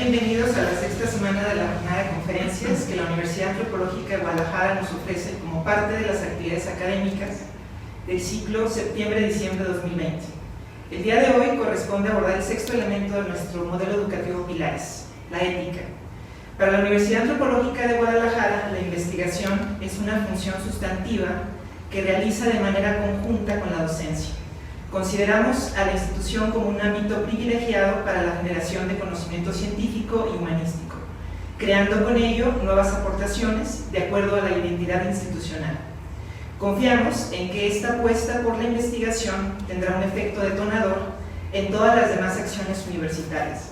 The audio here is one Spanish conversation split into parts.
bienvenidos a la sexta semana de la jornada de conferencias que la Universidad Antropológica de Guadalajara nos ofrece como parte de las actividades académicas del ciclo septiembre-diciembre de 2020. El día de hoy corresponde abordar el sexto elemento de nuestro modelo educativo Pilares, la ética. Para la Universidad Antropológica de Guadalajara, la investigación es una función sustantiva que realiza de manera conjunta con la docencia. Consideramos a la institución como un ámbito privilegiado para la generación de conocimiento científico y humanístico, creando con ello nuevas aportaciones de acuerdo a la identidad institucional. Confiamos en que esta apuesta por la investigación tendrá un efecto detonador en todas las demás acciones universitarias.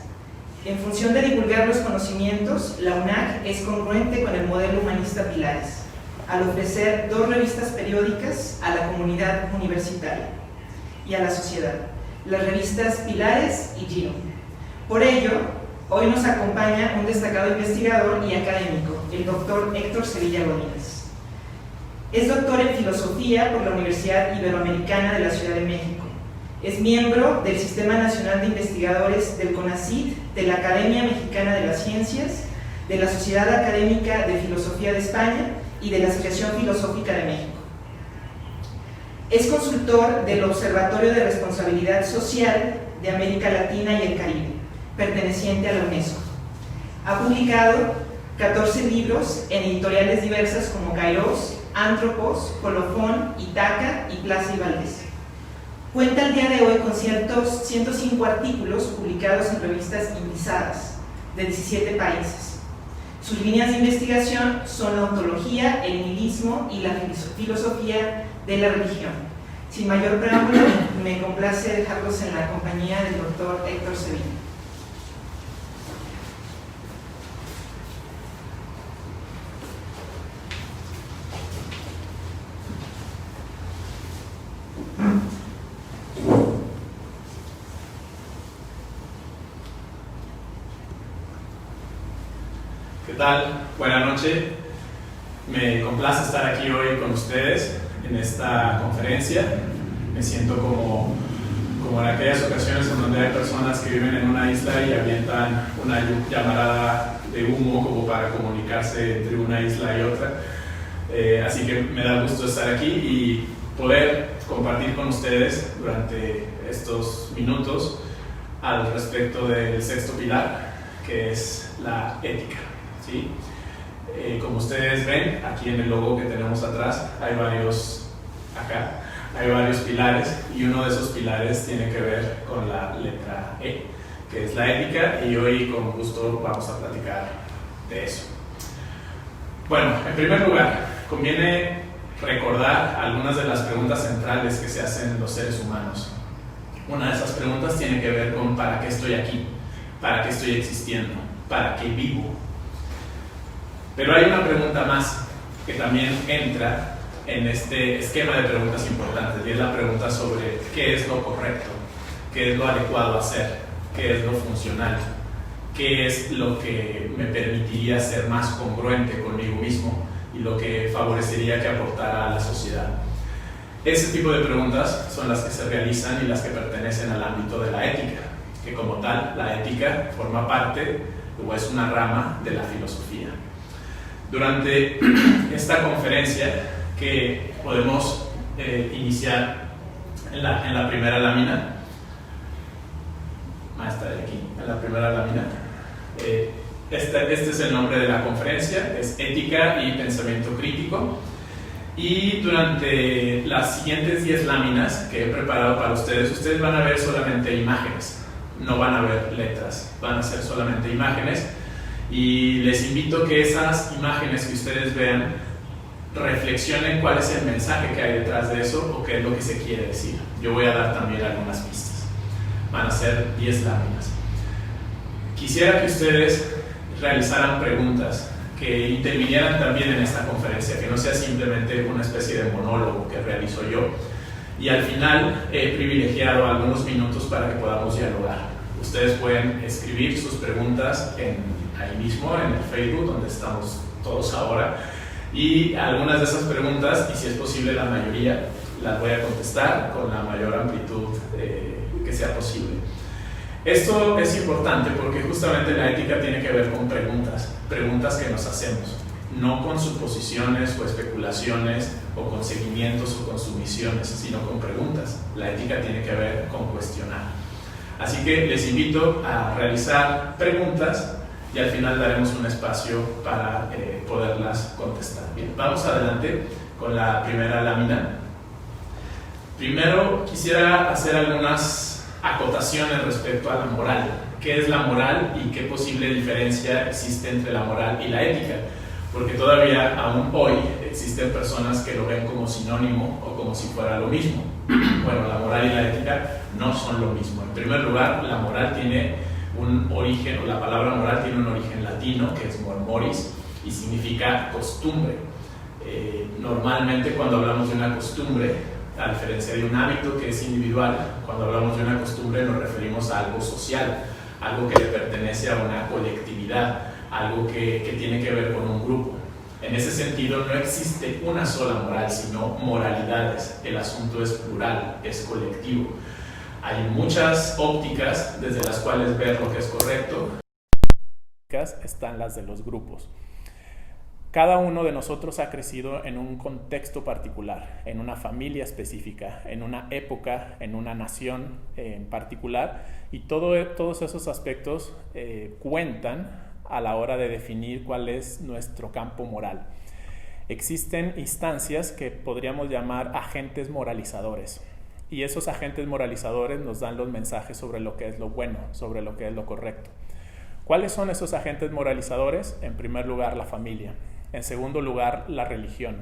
En función de divulgar los conocimientos, la UNAC es congruente con el modelo humanista Pilares, al ofrecer 2 revistas periódicas a la comunidad universitaria y a la sociedad, las revistas Pilares y Giro. Por ello, hoy nos acompaña un destacado investigador y académico, el doctor Héctor Sevilla Godínez. Es doctor en Filosofía por la Universidad Iberoamericana de la Ciudad de México. Es miembro del Sistema Nacional de Investigadores del CONACYT, de la Academia Mexicana de las Ciencias, de la Sociedad Académica de Filosofía de España y de la Asociación Filosófica de México. Es consultor del Observatorio de Responsabilidad Social de América Latina y el Caribe, perteneciente a la UNESCO. Ha publicado 14 libros en editoriales diversas como Kairos, Antropos, Colofón, Itaca y Plaza y Valdés. Cuenta el día de hoy con 105 artículos publicados en revistas indizadas de 17 países. Sus líneas de investigación son la ontología, el nihilismo y la filosofía de la religión. Sin mayor preámbulo, me complace dejarlos en la compañía del doctor Héctor Sevilla. ¿Qué tal? Buenas noches. Me complace estar aquí hoy con ustedes en esta conferencia. Me siento como en aquellas ocasiones en donde hay personas que viven en una isla y avientan una llamarada de humo como para comunicarse entre una isla y otra. Así que me da gusto estar aquí y poder compartir con ustedes durante estos minutos al respecto del sexto pilar, que es la ética, ¿sí? Como ustedes ven, aquí en el logo que tenemos atrás hay varios pilares, y uno de esos pilares tiene que ver con la letra E, que es la ética, y hoy con gusto vamos a platicar de eso. Bueno, en primer lugar, conviene recordar algunas de las preguntas centrales que se hacen los seres humanos. Una de esas preguntas tiene que ver con ¿para qué estoy aquí? ¿Para qué estoy existiendo? ¿Para qué vivo? Pero hay una pregunta más que también entra en este esquema de preguntas importantes, y es la pregunta sobre qué es lo correcto, qué es lo adecuado a hacer, qué es lo funcional, qué es lo que me permitiría ser más congruente conmigo mismo y lo que favorecería que aportara a la sociedad. Ese tipo de preguntas son las que se realizan y las que pertenecen al ámbito de la ética, que como tal, la ética forma parte o es una rama de la filosofía. Durante esta conferencia, que podemos iniciar en la primera lámina, en la primera lámina, este es el nombre de la conferencia, es Ética y Pensamiento Crítico, y durante las siguientes 10 láminas que he preparado para ustedes van a ver solamente imágenes, no van a ver letras, van a ser solamente imágenes. Y les invito a que esas imágenes que ustedes vean reflexionen cuál es el mensaje que hay detrás de eso o qué es lo que se quiere decir. Yo voy a dar también algunas pistas. Van a ser 10 láminas. Quisiera que ustedes realizaran preguntas, que intervinieran también en esta conferencia, que no sea simplemente una especie de monólogo que realizo yo. Y al final he privilegiado algunos minutos para que podamos dialogar. Ustedes pueden escribir sus preguntas ahí mismo en el Facebook, donde estamos todos ahora, y algunas de esas preguntas, y si es posible la mayoría, las voy a contestar con la mayor amplitud que sea posible. Esto es importante porque justamente la ética tiene que ver con preguntas que nos hacemos, no con suposiciones o especulaciones o con seguimientos o con sumisiones, sino con preguntas. La ética tiene que ver con cuestionar. Así que les invito a realizar preguntas y al final daremos un espacio para poderlas contestar. Bien, vamos adelante con la primera lámina. Primero quisiera hacer algunas acotaciones respecto a la moral. ¿Qué es la moral y qué posible diferencia existe entre la moral y la ética? Porque todavía, aún hoy, existen personas que lo ven como sinónimo o como si fuera lo mismo. Bueno, la moral y la ética no son lo mismo. En primer lugar, la moral tiene un origen, o la palabra moral tiene un origen latino, que es moris, y significa costumbre. Normalmente, cuando hablamos de una costumbre, a diferencia de un hábito que es individual, cuando hablamos de una costumbre nos referimos a algo social, algo que le pertenece a una colectividad, algo que tiene que ver con un grupo. En ese sentido no existe una sola moral, sino moralidades. El asunto es plural, es colectivo. Hay muchas ópticas desde las cuales ver lo que es correcto. Están las de los grupos. Cada uno de nosotros ha crecido en un contexto particular, en una familia específica, en una época, en una nación en particular, y todos esos aspectos cuentan a la hora de definir cuál es nuestro campo moral. Existen instancias que podríamos llamar agentes moralizadores, y esos agentes moralizadores nos dan los mensajes sobre lo que es lo bueno, sobre lo que es lo correcto. ¿Cuáles son esos agentes moralizadores? En primer lugar, la familia. En segundo lugar, la religión.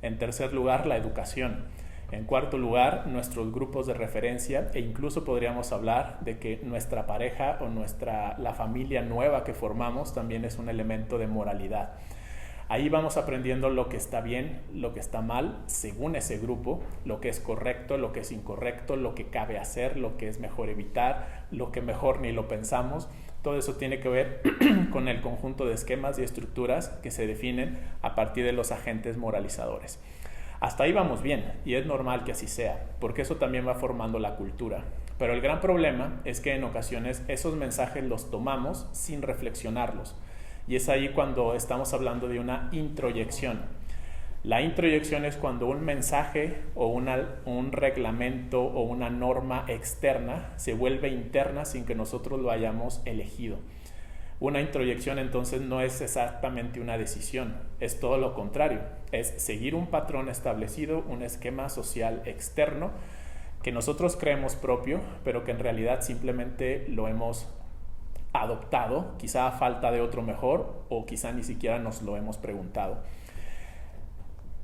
En tercer lugar, la educación. En cuarto lugar, nuestros grupos de referencia, e incluso podríamos hablar de que nuestra pareja o la familia nueva que formamos también es un elemento de moralidad. Ahí vamos aprendiendo lo que está bien, lo que está mal, según ese grupo, lo que es correcto, lo que es incorrecto, lo que cabe hacer, lo que es mejor evitar, lo que mejor ni lo pensamos. Todo eso tiene que ver con el conjunto de esquemas y estructuras que se definen a partir de los agentes moralizadores. Hasta ahí vamos bien, y es normal que así sea, porque eso también va formando la cultura. Pero el gran problema es que en ocasiones esos mensajes los tomamos sin reflexionarlos. Y es ahí cuando estamos hablando de una introyección. La introyección es cuando un mensaje o un reglamento o una norma externa se vuelve interna sin que nosotros lo hayamos elegido. Una introyección entonces no es exactamente una decisión, es todo lo contrario, es seguir un patrón establecido, un esquema social externo que nosotros creemos propio, pero que en realidad simplemente lo hemos adoptado, quizá a falta de otro mejor o quizá ni siquiera nos lo hemos preguntado.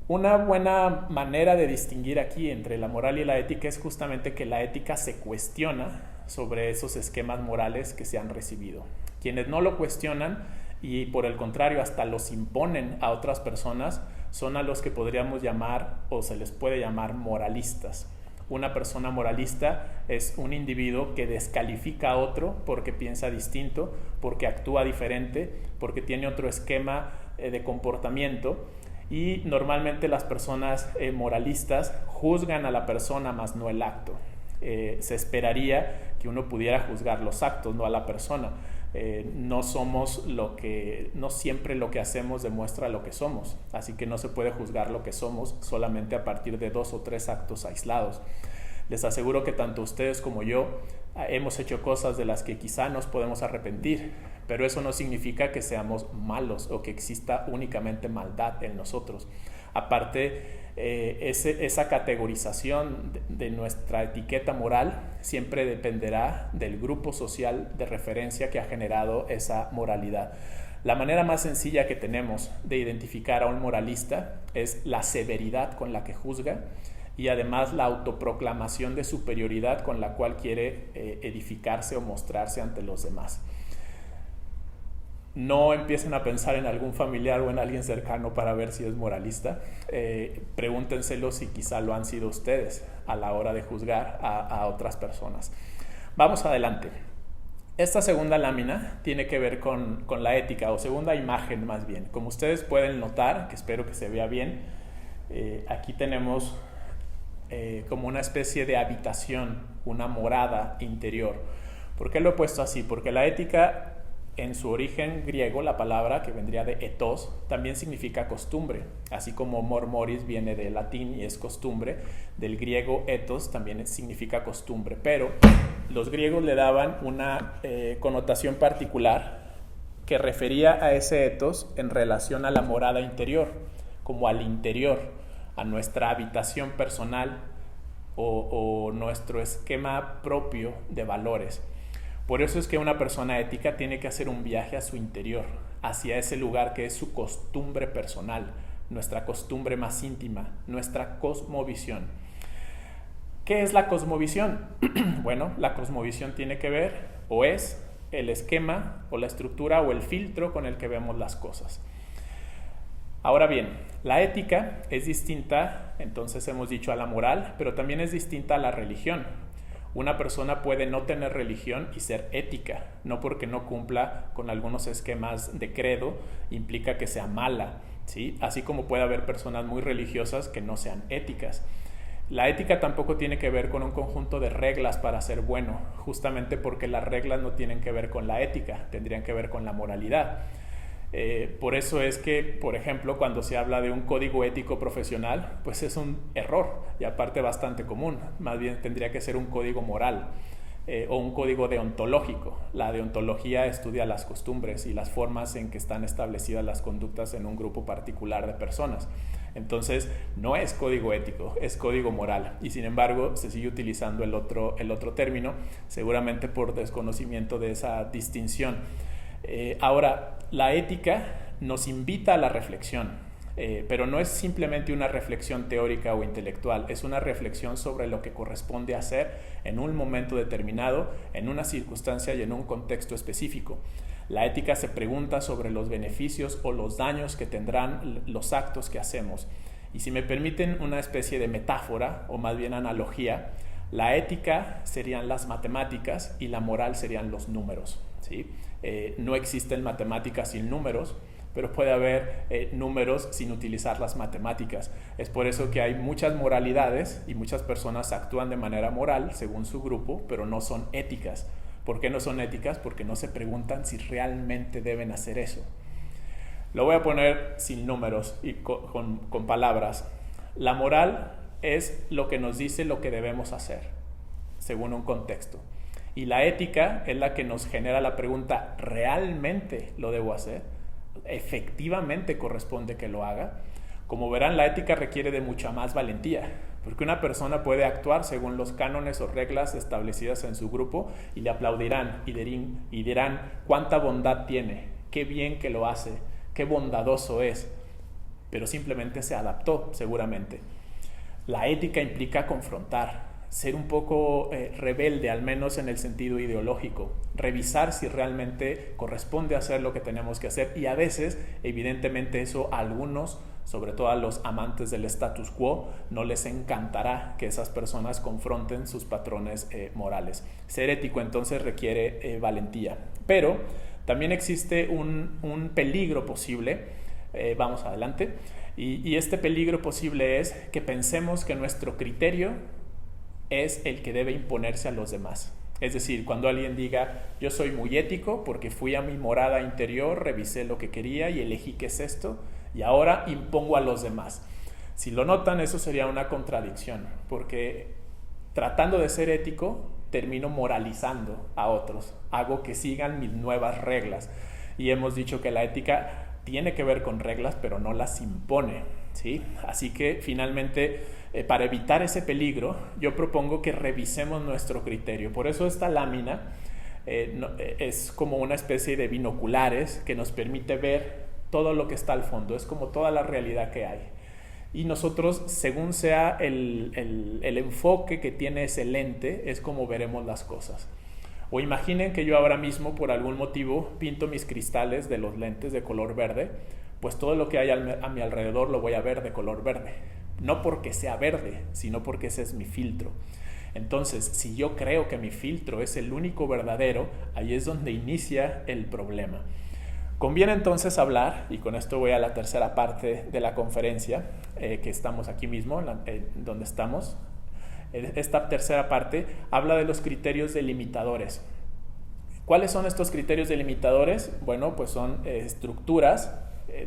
Una buena manera de distinguir aquí entre la moral y la ética es justamente que la ética se cuestiona sobre esos esquemas morales que se han recibido. Quienes no lo cuestionan y por el contrario hasta los imponen a otras personas son a los que podríamos llamar o se les puede llamar moralistas. Una persona moralista es un individuo que descalifica a otro porque piensa distinto, porque actúa diferente, porque tiene otro esquema de comportamiento. Y normalmente las personas moralistas juzgan a la persona más no el acto. Se esperaría que uno pudiera juzgar los actos, no a la persona. No siempre lo que hacemos demuestra lo que somos, así que no se puede juzgar lo que somos solamente a partir de 2 o 3 actos aislados. Les aseguro que tanto ustedes como yo hemos hecho cosas de las que quizá nos podemos arrepentir, pero eso no significa que seamos malos o que exista únicamente maldad en nosotros. Aparte, esa categorización de nuestra etiqueta moral siempre dependerá del grupo social de referencia que ha generado esa moralidad. La manera más sencilla que tenemos de identificar a un moralista es la severidad con la que juzga y además la autoproclamación de superioridad con la cual quiere edificarse o mostrarse ante los demás. No empiecen a pensar en algún familiar o en alguien cercano para ver si es moralista. Pregúntenselo si quizá lo han sido ustedes a la hora de juzgar a otras personas. Vamos adelante. Esta segunda lámina tiene que ver con la ética, o segunda imagen más bien. Como ustedes pueden notar, que espero que se vea bien, aquí tenemos como una especie de habitación, una morada interior. ¿Por qué lo he puesto así? Porque la ética, en su origen griego, la palabra que vendría de ethos, también significa costumbre. Así como mor moris viene del latín y es costumbre, del griego ethos también significa costumbre. Pero los griegos le daban una connotación particular que refería a ese ethos en relación a la morada interior, como al interior, a nuestra habitación personal o nuestro esquema propio de valores. Por eso es que una persona ética tiene que hacer un viaje a su interior, hacia ese lugar que es su costumbre personal, nuestra costumbre más íntima, nuestra cosmovisión. ¿Qué es la cosmovisión? Bueno, la cosmovisión tiene que ver, o es, el esquema o la estructura o el filtro con el que vemos las cosas. Ahora bien, la ética es distinta, entonces hemos dicho, a la moral, pero también es distinta a la religión. Una persona puede no tener religión y ser ética, no porque no cumpla con algunos esquemas de credo implica que sea mala, ¿sí? Así como puede haber personas muy religiosas que no sean éticas. La ética tampoco tiene que ver con un conjunto de reglas para ser bueno, justamente porque las reglas no tienen que ver con la ética, tendrían que ver con la moralidad. Por eso es que, por ejemplo, cuando se habla de un código ético profesional, pues es un error y aparte bastante común. Más bien tendría que ser un código moral o un código deontológico. La deontología estudia las costumbres y las formas en que están establecidas las conductas en un grupo particular de personas. Entonces, no es código ético, es código moral. Y sin embargo, se sigue utilizando el otro término, seguramente por desconocimiento de esa distinción. Ahora, la ética nos invita a la reflexión, pero no es simplemente una reflexión teórica o intelectual, es una reflexión sobre lo que corresponde hacer en un momento determinado, en una circunstancia y en un contexto específico. La ética se pregunta sobre los beneficios o los daños que tendrán los actos que hacemos. Y si me permiten una especie de metáfora, o más bien analogía, la ética serían las matemáticas y la moral serían los números, ¿sí? No existen matemáticas sin números, pero puede haber números sin utilizar las matemáticas. Es por eso que hay muchas moralidades y muchas personas actúan de manera moral según su grupo, pero no son éticas. ¿Por qué no son éticas? Porque no se preguntan si realmente deben hacer eso. Lo voy a poner sin números y con palabras. La moral es lo que nos dice lo que debemos hacer, según un contexto. Y la ética es la que nos genera la pregunta, ¿realmente lo debo hacer? ¿Efectivamente corresponde que lo haga? Como verán, la ética requiere de mucha más valentía, porque una persona puede actuar según los cánones o reglas establecidas en su grupo y le aplaudirán y dirán cuánta bondad tiene, qué bien que lo hace, qué bondadoso es, pero simplemente se adaptó seguramente. La ética implica confrontar, ser un poco rebelde, al menos en el sentido ideológico, revisar si realmente corresponde hacer lo que tenemos que hacer y a veces, evidentemente eso a algunos, sobre todo a los amantes del status quo, no les encantará que esas personas confronten sus patrones morales. Ser ético entonces requiere valentía, pero también existe un peligro posible, vamos adelante, y este peligro posible es que pensemos que nuestro criterio es el que debe imponerse a los demás. Es decir, cuando alguien diga, yo soy muy ético porque fui a mi morada interior, revisé lo que quería y elegí qué es esto, y ahora impongo a los demás. Si lo notan, eso sería una contradicción, porque tratando de ser ético, termino moralizando a otros, hago que sigan mis nuevas reglas. Y hemos dicho que la ética tiene que ver con reglas, pero no las impone, ¿sí? Así que finalmente, para evitar ese peligro, yo propongo que revisemos nuestro criterio. Por eso esta lámina es como una especie de binoculares que nos permite ver todo lo que está al fondo, es como toda la realidad que hay. Y nosotros, según sea el enfoque que tiene ese lente, es como veremos las cosas. O imaginen que yo ahora mismo, por algún motivo, pinto mis cristales de los lentes de color verde, pues todo lo que hay a mi alrededor lo voy a ver de color verde. No porque sea verde, sino porque ese es mi filtro. Entonces, si yo creo que mi filtro es el único verdadero, ahí es donde inicia el problema. Conviene entonces hablar, y con esto voy a la tercera parte de la conferencia, que estamos aquí mismo, donde estamos. Esta tercera parte habla de los criterios delimitadores. ¿Cuáles son estos criterios delimitadores? Bueno, pues son estructuras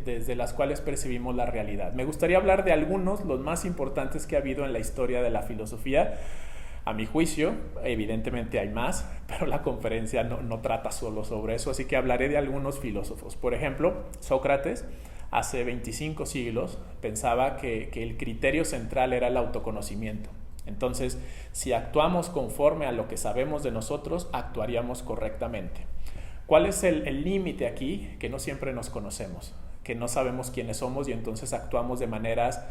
desde las cuales percibimos la realidad. Me gustaría hablar de algunos, los más importantes que ha habido en la historia de la filosofía. A mi juicio, evidentemente hay más, pero la conferencia no trata solo sobre eso, así que hablaré de algunos filósofos. Por ejemplo, Sócrates, hace 25 siglos, pensaba que el criterio central era el autoconocimiento. Entonces, si actuamos conforme a lo que sabemos de nosotros, actuaríamos correctamente. ¿Cuál es el límite aquí? Que no siempre nos conocemos, que no sabemos quiénes somos y entonces actuamos de maneras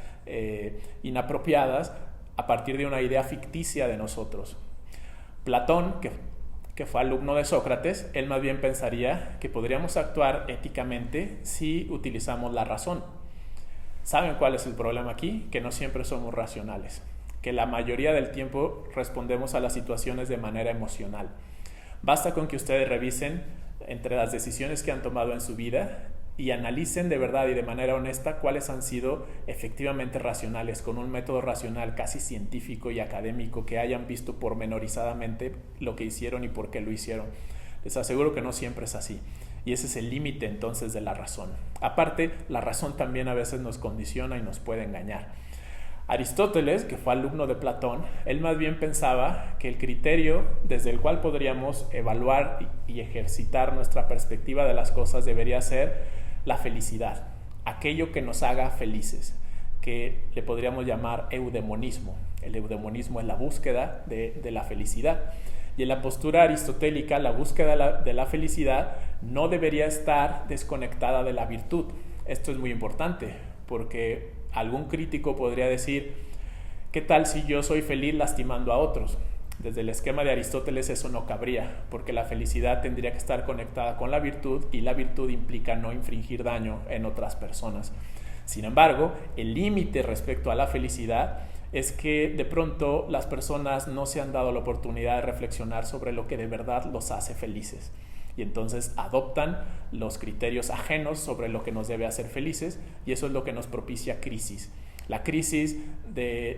inapropiadas a partir de una idea ficticia de nosotros. Platón, que fue alumno de Sócrates, él más bien pensaría que podríamos actuar éticamente si utilizamos la razón. ¿Saben cuál es el problema aquí? Que no siempre somos racionales, que la mayoría del tiempo respondemos a las situaciones de manera emocional. Basta con que ustedes revisen entre las decisiones que han tomado en su vida y analicen de verdad y de manera honesta cuáles han sido efectivamente racionales, con un método racional casi científico y académico, que hayan visto pormenorizadamente lo que hicieron y por qué lo hicieron. Les aseguro que no siempre es así. Y ese es el límite entonces de la razón. Aparte, la razón también a veces nos condiciona y nos puede engañar. Aristóteles, que fue alumno de Platón, él más bien pensaba que el criterio desde el cual podríamos evaluar y ejercitar nuestra perspectiva de las cosas debería ser la felicidad, aquello que nos haga felices, que le podríamos llamar eudemonismo. El eudemonismo es la búsqueda de la felicidad. Y en la postura aristotélica, la búsqueda de la felicidad no debería estar desconectada de la virtud. Esto es muy importante, porque algún crítico podría decir, ¿qué tal si yo soy feliz lastimando a otros? Desde el esquema de Aristóteles eso no cabría, porque la felicidad tendría que estar conectada con la virtud y la virtud implica no infringir daño en otras personas. Sin embargo, el límite respecto a la felicidad es que de pronto las personas no se han dado la oportunidad de reflexionar sobre lo que de verdad los hace felices. Y entonces adoptan los criterios ajenos sobre lo que nos debe hacer felices, y eso es lo que nos propicia crisis. La crisis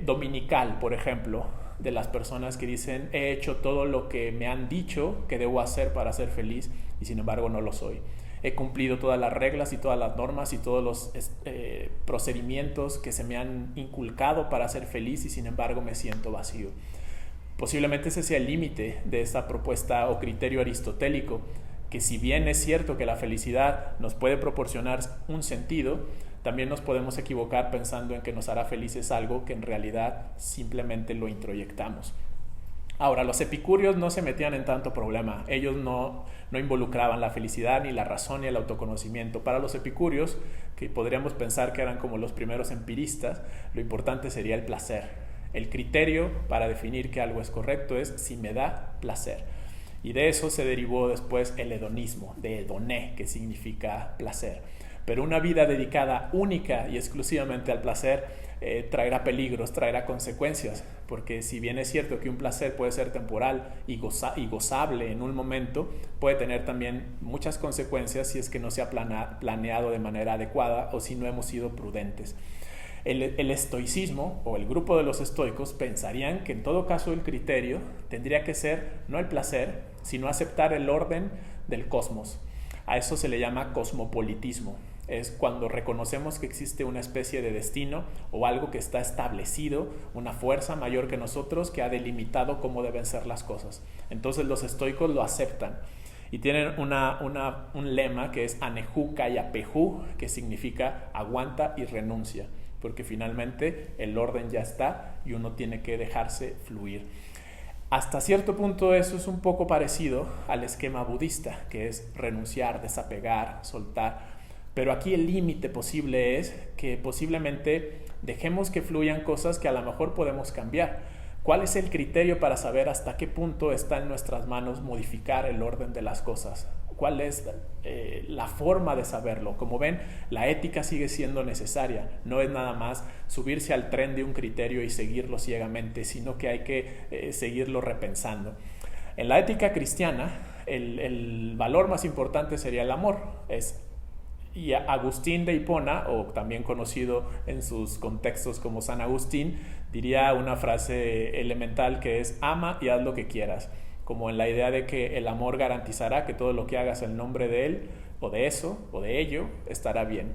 dominical, por ejemplo, de las personas que dicen, he hecho todo lo que me han dicho que debo hacer para ser feliz y sin embargo no lo soy. He cumplido todas las reglas y todas las normas y todos los procedimientos que se me han inculcado para ser feliz y sin embargo me siento vacío. Posiblemente ese sea el límite de esta propuesta o criterio aristotélico, que si bien es cierto que la felicidad nos puede proporcionar un sentido, también nos podemos equivocar pensando en que nos hará felices algo que en realidad simplemente lo introyectamos. Ahora, los epicúreos no se metían en tanto problema. Ellos no involucraban la felicidad, ni la razón, ni el autoconocimiento. Para los epicúreos, que podríamos pensar que eran como los primeros empiristas, lo importante sería el placer. El criterio para definir que algo es correcto es si me da placer. Y de eso se derivó después el hedonismo, de hedoné, que significa placer. Pero una vida dedicada única y exclusivamente al placer traerá peligros, traerá consecuencias, porque si bien es cierto que un placer puede ser temporal y gozable en un momento, puede tener también muchas consecuencias si es que no se ha planeado de manera adecuada o si no hemos sido prudentes. El estoicismo o el grupo de los estoicos pensarían que en todo caso el criterio tendría que ser no el placer, sino aceptar el orden del cosmos. A eso se le llama cosmopolitismo. Es cuando reconocemos que existe una especie de destino o algo que está establecido, una fuerza mayor que nosotros que ha delimitado cómo deben ser las cosas. Entonces los estoicos lo aceptan y tienen un lema que es anehu kaya pehu, que significa aguanta y renuncia, porque finalmente el orden ya está y uno tiene que dejarse fluir. Hasta cierto punto eso es un poco parecido al esquema budista, que es renunciar, desapegar, soltar. Pero aquí el límite posible es que posiblemente dejemos que fluyan cosas que a lo mejor podemos cambiar. ¿Cuál es el criterio para saber hasta qué punto está en nuestras manos modificar el orden de las cosas? ¿Cuál es la forma de saberlo? Como ven, la ética sigue siendo necesaria. No es nada más subirse al tren de un criterio y seguirlo ciegamente, sino que hay que seguirlo repensando. En la ética cristiana, el valor más importante sería el amor. Y Agustín de Hipona, o también conocido en sus contextos como San Agustín, diría una frase elemental que es: ama y haz lo que quieras. como en la idea de que el amor garantizará que todo lo que hagas en nombre de él, o de eso, o de ello, estará bien.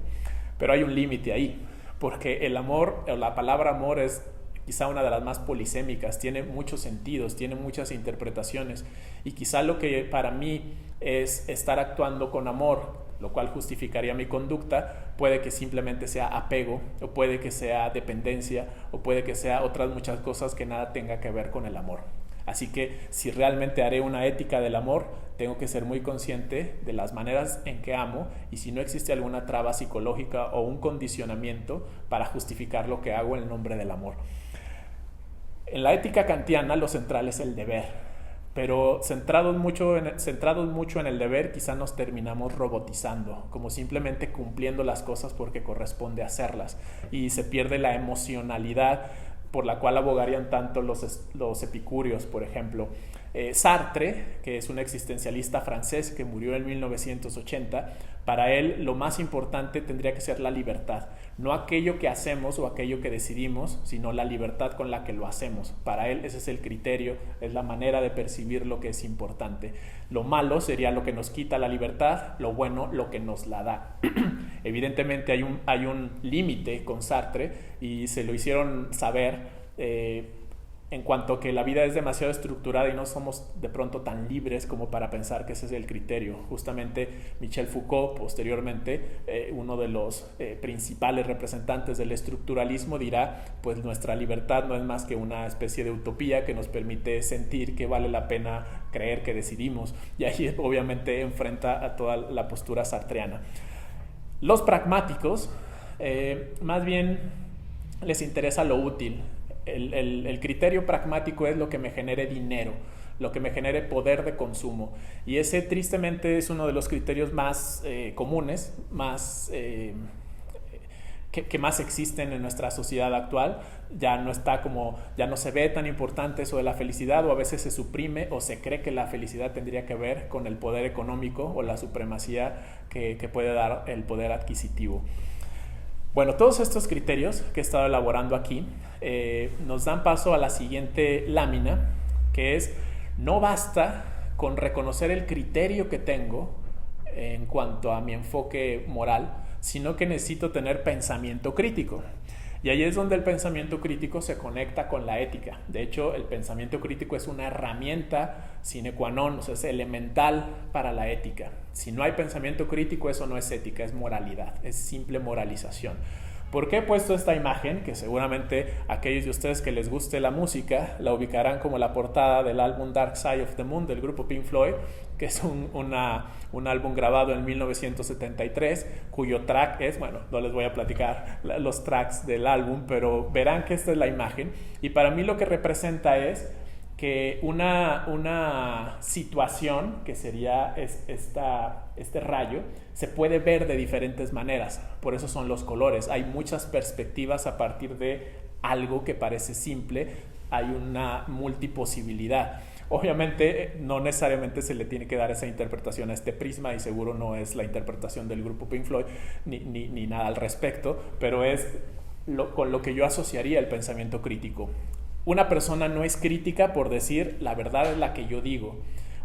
Pero hay un límite ahí, porque el amor, o la palabra amor, es quizá una de las más polisémicas, tiene muchos sentidos, tiene muchas interpretaciones, y quizá lo que para mí es estar actuando con amor, lo cual justificaría mi conducta, puede que simplemente sea apego, o puede que sea dependencia, o puede que sea otras muchas cosas que nada tenga que ver con el amor. Así que si realmente haré una ética del amor, tengo que ser muy consciente de las maneras en que amo, y si no existe alguna traba psicológica o un condicionamiento para justificar lo que hago en nombre del amor. En la ética kantiana lo central es el deber, pero centrados mucho en el deber, quizá nos terminamos robotizando, como simplemente cumpliendo las cosas porque corresponde hacerlas, y se pierde la emocionalidad por la cual abogarían tanto los epicúreos, por ejemplo. Sartre, que es un existencialista francés que murió en 1980, para él lo más importante tendría que ser la libertad, no aquello que hacemos o aquello que decidimos, sino la libertad con la que lo hacemos. Para él ese es el criterio, es la manera de percibir lo que es importante. Lo malo sería lo que nos quita la libertad, lo bueno lo que nos la da. Evidentemente hay un límite con Sartre, y se lo hicieron saber en cuanto a que la vida es demasiado estructurada y no somos de pronto tan libres como para pensar que ese es el criterio. Justamente Michel Foucault, posteriormente, uno de los principales representantes del estructuralismo, dirá, pues nuestra libertad no es más que una especie de utopía que nos permite sentir que vale la pena creer que decidimos, y ahí obviamente enfrenta a toda la postura sartreana. Los pragmáticos más bien les interesa lo útil. El criterio pragmático es lo que me genere dinero, lo que me genere poder de consumo, y ese tristemente es uno de los criterios más comunes, que más existen en nuestra sociedad actual. Ya no se ve tan importante eso de la felicidad, o a veces se suprime o se cree que la felicidad tendría que ver con el poder económico o la supremacía que puede dar el poder adquisitivo. Bueno, todos estos criterios que he estado elaborando aquí nos dan paso a la siguiente lámina, que es: no basta con reconocer el criterio que tengo en cuanto a mi enfoque moral, sino que necesito tener pensamiento crítico. Y ahí es donde el pensamiento crítico se conecta con la ética. De hecho, el pensamiento crítico es una herramienta sine qua non, o sea, es elemental para la ética. Si no hay pensamiento crítico, eso no es ética, es moralidad, es simple moralización. ¿Por qué he puesto esta imagen? Que seguramente aquellos de ustedes que les guste la música la ubicarán como la portada del álbum Dark Side of the Moon del grupo Pink Floyd, que es un álbum grabado en 1973, cuyo track es, bueno, no les voy a platicar los tracks del álbum, pero verán que esta es la imagen, y para mí lo que representa es que una situación, que sería este rayo, se puede ver de diferentes maneras. Por eso son los colores. Hay muchas perspectivas a partir de algo que parece simple. Hay una multiposibilidad. Obviamente no necesariamente se le tiene que dar esa interpretación a este prisma, y seguro no es la interpretación del grupo Pink Floyd ni nada al respecto, pero es con lo que yo asociaría el pensamiento crítico. Una persona no es crítica por decir la verdad es la que yo digo.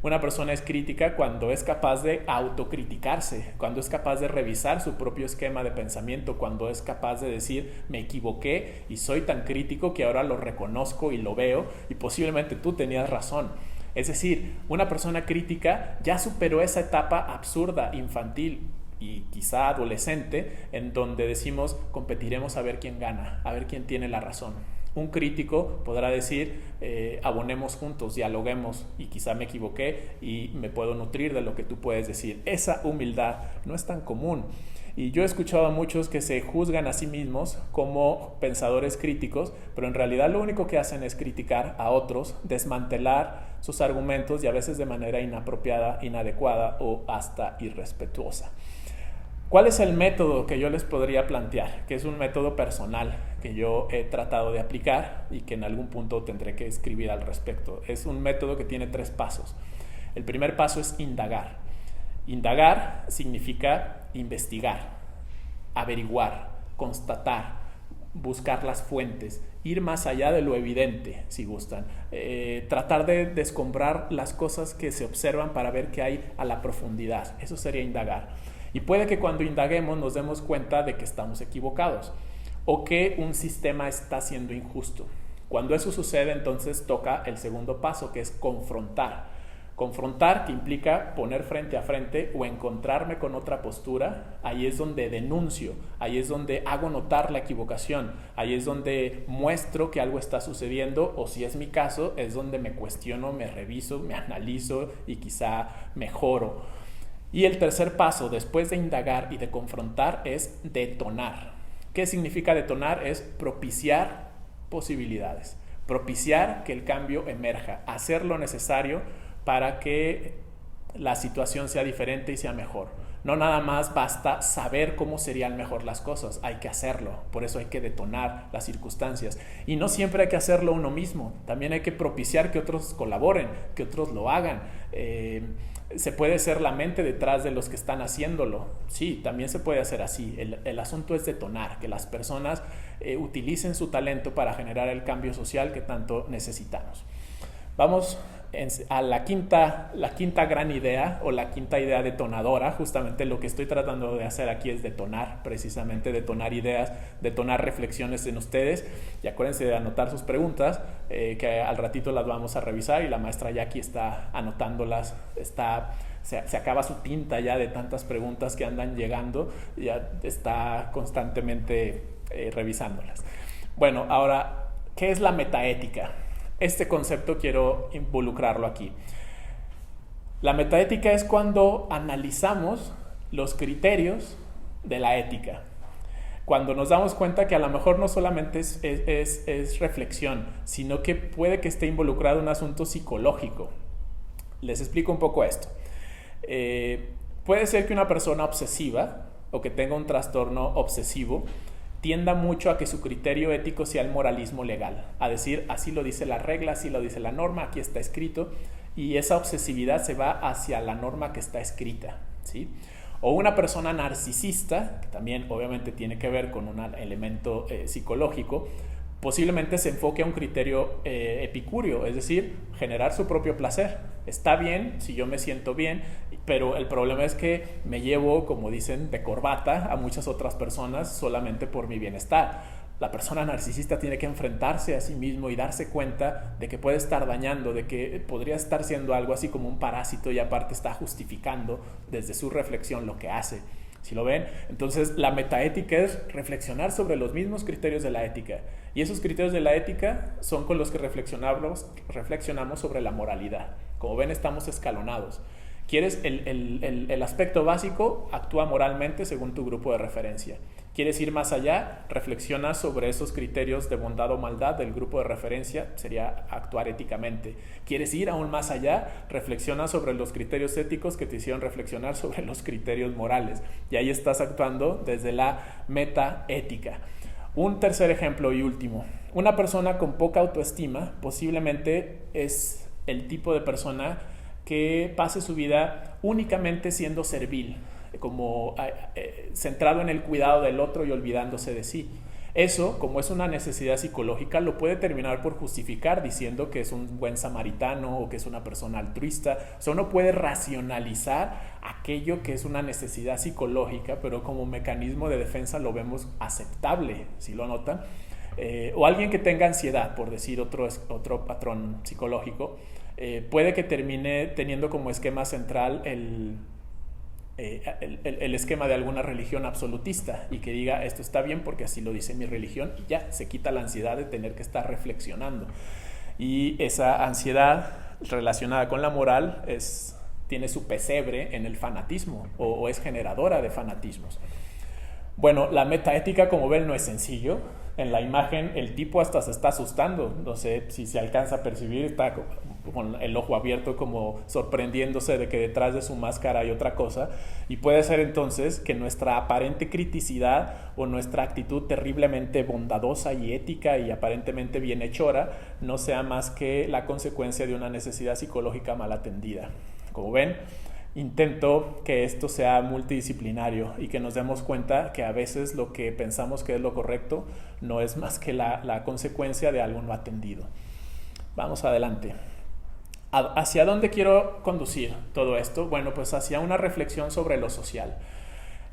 Una persona es crítica cuando es capaz de autocriticarse, cuando es capaz de revisar su propio esquema de pensamiento, cuando es capaz de decir me equivoqué y soy tan crítico que ahora lo reconozco y lo veo, y posiblemente tú tenías razón. Es decir, una persona crítica ya superó esa etapa absurda, infantil y quizá adolescente, en donde decimos competiremos a ver quién gana, a ver quién tiene la razón. Un crítico podrá decir abonemos juntos, dialoguemos, y quizá me equivoqué y me puedo nutrir de lo que tú puedes decir. Esa humildad no es tan común, y yo he escuchado a muchos que se juzgan a sí mismos como pensadores críticos, pero en realidad lo único que hacen es criticar a otros, desmantelar sus argumentos, y a veces de manera inapropiada, inadecuada o hasta irrespetuosa. ¿Cuál es el método que yo les podría plantear? Que es un método personal que yo he tratado de aplicar y que en algún punto tendré que escribir al respecto. Es un método que tiene 3 pasos. El primer paso es indagar. Indagar significa investigar, averiguar, constatar, buscar las fuentes, ir más allá de lo evidente, si gustan, tratar de descombrar las cosas que se observan para ver qué hay a la profundidad. Eso sería indagar. Y puede que cuando indaguemos nos demos cuenta de que estamos equivocados o que un sistema está siendo injusto. Cuando eso sucede, entonces toca el segundo paso, que es confrontar. Confrontar, que implica poner frente a frente o encontrarme con otra postura. Ahí es donde denuncio, ahí es donde hago notar la equivocación, ahí es donde muestro que algo está sucediendo, o si es mi caso, es donde me cuestiono, me reviso, me analizo y quizá mejoro. Y el tercer paso, después de indagar y de confrontar, es detonar. ¿Qué significa detonar? Es propiciar posibilidades, propiciar que el cambio emerja, hacer lo necesario para que la situación sea diferente y sea mejor. No nada más basta saber cómo serían mejor las cosas, hay que hacerlo. Por eso hay que detonar las circunstancias. Y no siempre hay que hacerlo uno mismo, también hay que propiciar que otros colaboren, que otros lo hagan. Se puede ser la mente detrás de los que están haciéndolo. Sí, también se puede hacer así. El asunto es detonar, que las personas utilicen su talento para generar el cambio social que tanto necesitamos. Vamos a la quinta gran idea, o la quinta idea detonadora. Justamente lo que estoy tratando de hacer aquí es detonar, precisamente detonar ideas, detonar reflexiones en ustedes. Y acuérdense de anotar sus preguntas, que al ratito las vamos a revisar, y la maestra Jackie está anotándolas. Se acaba su tinta ya de tantas preguntas que andan llegando, ya está constantemente revisándolas. Bueno, ahora, ¿qué es la metaética? Este concepto quiero involucrarlo aquí. La metaética es cuando analizamos los criterios de la ética. Cuando nos damos cuenta que a lo mejor no solamente es reflexión, sino que puede que esté involucrado un asunto psicológico. Les explico un poco esto. Puede ser que una persona obsesiva o que tenga un trastorno obsesivo tienda mucho a que su criterio ético sea el moralismo legal, a decir, así lo dice la regla, así lo dice la norma, aquí está escrito, y esa obsesividad se va hacia la norma que está escrita, ¿sí? O una persona narcisista, que también obviamente tiene que ver con un elemento psicológico, posiblemente se enfoque a un criterio epicúreo, es decir, generar su propio placer. Está bien si yo me siento bien, pero el problema es que me llevo, como dicen, de corbata a muchas otras personas solamente por mi bienestar. La persona narcisista tiene que enfrentarse a sí mismo y darse cuenta de que puede estar dañando, de que podría estar siendo algo así como un parásito, y aparte está justificando desde su reflexión lo que hace. ¿Sí lo ven? Entonces la metaética es reflexionar sobre los mismos criterios de la ética, y esos criterios de la ética son con los que reflexionamos sobre la moralidad. Como ven, estamos escalonados. ¿Quieres el aspecto básico? Actúa moralmente según tu grupo de referencia. ¿Quieres ir más allá? Reflexiona sobre esos criterios de bondad o maldad del grupo de referencia, sería actuar éticamente. ¿Quieres ir aún más allá? Reflexiona sobre los criterios éticos que te hicieron reflexionar sobre los criterios morales, y ahí estás actuando desde la metaética. Un tercer ejemplo y último. Una persona con poca autoestima posiblemente es el tipo de persona que pase su vida únicamente siendo servil, como centrado en el cuidado del otro y olvidándose de sí. Eso, como es una necesidad psicológica, lo puede terminar por justificar diciendo que es un buen samaritano o que es una persona altruista. O sea, uno puede racionalizar aquello que es una necesidad psicológica, pero como mecanismo de defensa lo vemos aceptable, ¿sí lo notan? O alguien que tenga ansiedad, por decir otro patrón psicológico, puede que termine teniendo como esquema central el esquema de alguna religión absolutista, y que diga esto está bien porque así lo dice mi religión, y ya se quita la ansiedad de tener que estar reflexionando. Y esa ansiedad relacionada con la moral tiene su pesebre en el fanatismo, o es generadora de fanatismos. Bueno, la metaética, como ven, no es sencillo. En la imagen el tipo hasta se está asustando, no sé si se alcanza a percibir, está con el ojo abierto como sorprendiéndose de que detrás de su máscara hay otra cosa, y puede ser entonces que nuestra aparente criticidad o nuestra actitud terriblemente bondadosa y ética y aparentemente bienhechora no sea más que la consecuencia de una necesidad psicológica mal atendida. Como ven, intento que esto sea multidisciplinario y que nos demos cuenta que a veces lo que pensamos que es lo correcto no es más que la consecuencia de algo no atendido. Vamos adelante. ¿Hacia dónde quiero conducir todo esto? Bueno, pues hacia una reflexión sobre lo social.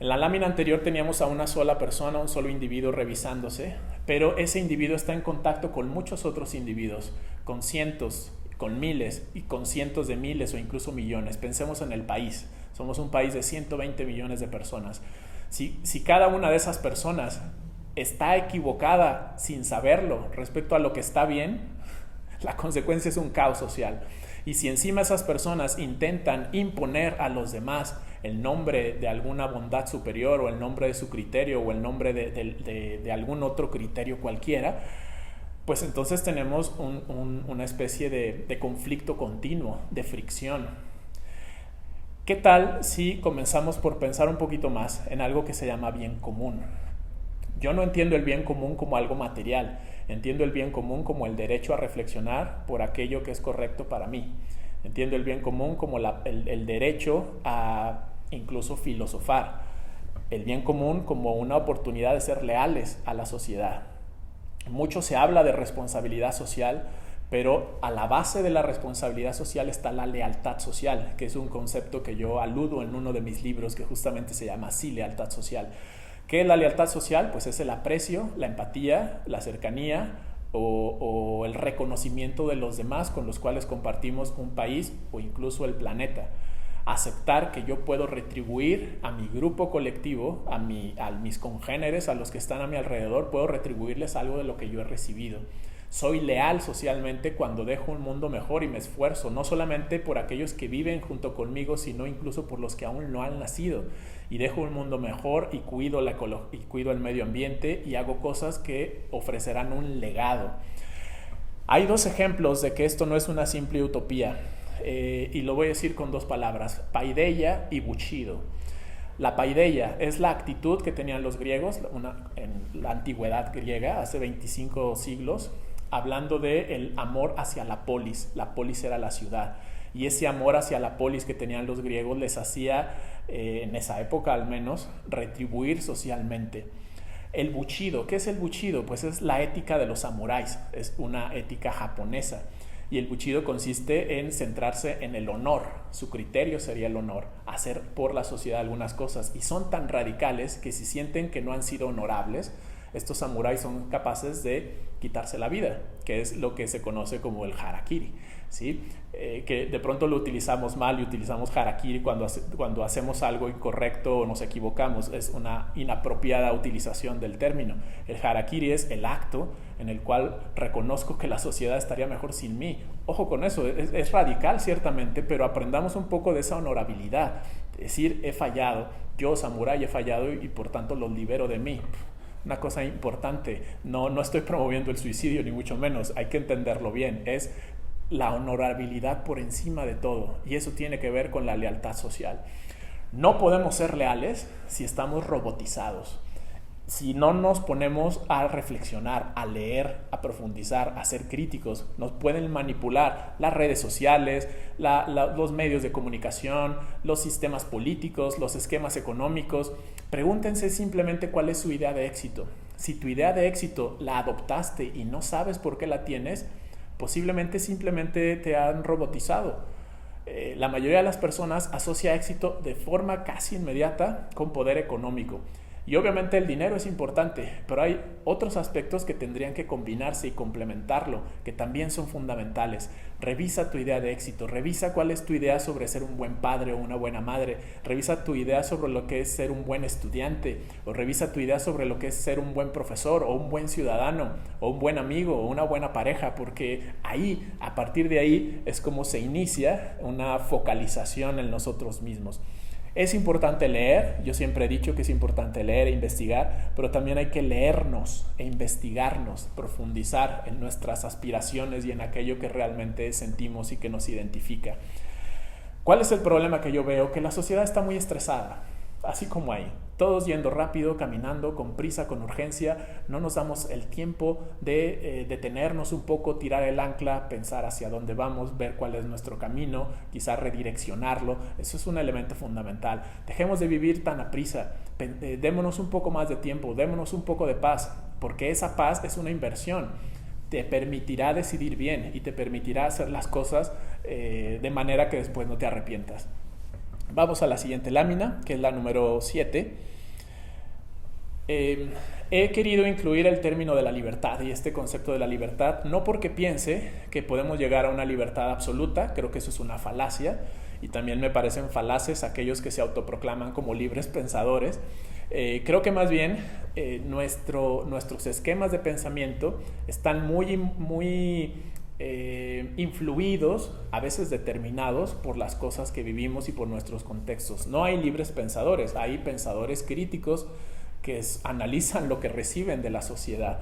En la lámina anterior teníamos a una sola persona, un solo individuo revisándose, pero ese individuo está en contacto con muchos otros individuos, con cientos, con miles y con cientos de miles o incluso millones. Pensemos en el país. Somos un país de 120 millones de personas. Si cada una de esas personas está equivocada sin saberlo respecto a lo que está bien, la consecuencia es un caos social. Y si encima esas personas intentan imponer a los demás el nombre de alguna bondad superior o el nombre de su criterio o el nombre de algún otro criterio cualquiera, pues entonces tenemos una especie de conflicto continuo, de fricción. ¿Qué tal si comenzamos por pensar un poquito más en algo que se llama bien común? Yo no entiendo el bien común como algo material, entiendo el bien común como el derecho a reflexionar por aquello que es correcto para mí. Entiendo el bien común como el derecho a incluso filosofar. El bien común como una oportunidad de ser leales a la sociedad. Mucho se habla de responsabilidad social, pero a la base de la responsabilidad social está la lealtad social, que es un concepto que yo aludo en uno de mis libros que justamente se llama así, lealtad social. ¿Qué es la lealtad social? Pues es el aprecio, la empatía, la cercanía o el reconocimiento de los demás con los cuales compartimos un país o incluso el planeta. Aceptar que yo puedo retribuir a mi grupo colectivo, a mis congéneres, a los que están a mi alrededor, puedo retribuirles algo de lo que yo he recibido. Soy leal socialmente cuando dejo un mundo mejor y me esfuerzo, no solamente por aquellos que viven junto conmigo, sino incluso por los que aún no han nacido. Y dejo un mundo mejor y cuido el medio ambiente y hago cosas que ofrecerán un legado. Hay dos ejemplos de que esto no es una simple utopía, y lo voy a decir con dos palabras, paideia y bushido. La paideia es la actitud que tenían los griegos en la antigüedad griega, hace 25 siglos, hablando del amor hacia la polis. La polis era la ciudad. Y ese amor hacia la polis que tenían los griegos les hacía, en esa época al menos, retribuir socialmente. El bushido, ¿qué es el bushido? Pues es la ética de los samuráis, es una ética japonesa. Y el bushido consiste en centrarse en el honor. Su criterio sería el honor, hacer por la sociedad algunas cosas. Y son tan radicales que si sienten que no han sido honorables, estos samuráis son capaces de quitarse la vida, que es lo que se conoce como el harakiri, ¿sí? Que de pronto lo utilizamos mal y utilizamos harakiri cuando hacemos algo incorrecto o nos equivocamos. Es una inapropiada utilización del término. El harakiri es el acto en el cual reconozco que la sociedad estaría mejor sin mí. Ojo con eso, es radical ciertamente, pero aprendamos un poco de esa honorabilidad. Es decir, he fallado, yo samurái he fallado y por tanto los libero de mí. Una cosa importante, no estoy promoviendo el suicidio ni mucho menos, hay que entenderlo bien, es la honorabilidad por encima de todo, y eso tiene que ver con la lealtad social. No podemos ser leales si estamos robotizados, si no nos ponemos a reflexionar, a leer, a profundizar, a ser críticos. Nos pueden manipular las redes sociales, los medios de comunicación, los sistemas políticos, los esquemas económicos. Pregúntense simplemente cuál es su idea de éxito. Si tu idea de éxito la adoptaste y no sabes por qué la tienes, posiblemente simplemente te han robotizado. La mayoría de las personas asocia éxito de forma casi inmediata con poder económico. Y obviamente el dinero es importante, pero hay otros aspectos que tendrían que combinarse y complementarlo, que también son fundamentales. Revisa tu idea de éxito, revisa cuál es tu idea sobre ser un buen padre o una buena madre, revisa tu idea sobre lo que es ser un buen estudiante, o revisa tu idea sobre lo que es ser un buen profesor o un buen ciudadano, o un buen amigo o una buena pareja, porque ahí, a partir de ahí, es como se inicia una focalización en nosotros mismos. Es importante leer, yo siempre he dicho que es importante leer e investigar, pero también hay que leernos e investigarnos, profundizar en nuestras aspiraciones y en aquello que realmente sentimos y que nos identifica. ¿Cuál es el problema que yo veo? Que la sociedad está muy estresada. así como ahí. Todos yendo rápido, caminando, con prisa, con urgencia, no nos damos el tiempo de detenernos un poco, tirar el ancla, pensar hacia dónde vamos, ver cuál es nuestro camino, quizás redireccionarlo. Eso es un elemento fundamental. Dejemos de vivir tan a prisa, démonos un poco más de tiempo, démonos un poco de paz, porque esa paz es una inversión. Te permitirá decidir bien y te permitirá hacer las cosas de manera que después no te arrepientas. Vamos a la siguiente lámina, que es la número 7. He querido incluir el término de la libertad y este concepto de la libertad, no porque piense que podemos llegar a una libertad absoluta, creo que eso es una falacia, y también me parecen falaces aquellos que se autoproclaman como libres pensadores. Creo que más bien nuestros esquemas de pensamiento están muy influidos, a veces determinados por las cosas que vivimos y por nuestros contextos. No hay libres pensadores, hay pensadores críticos que analizan lo que reciben de la sociedad.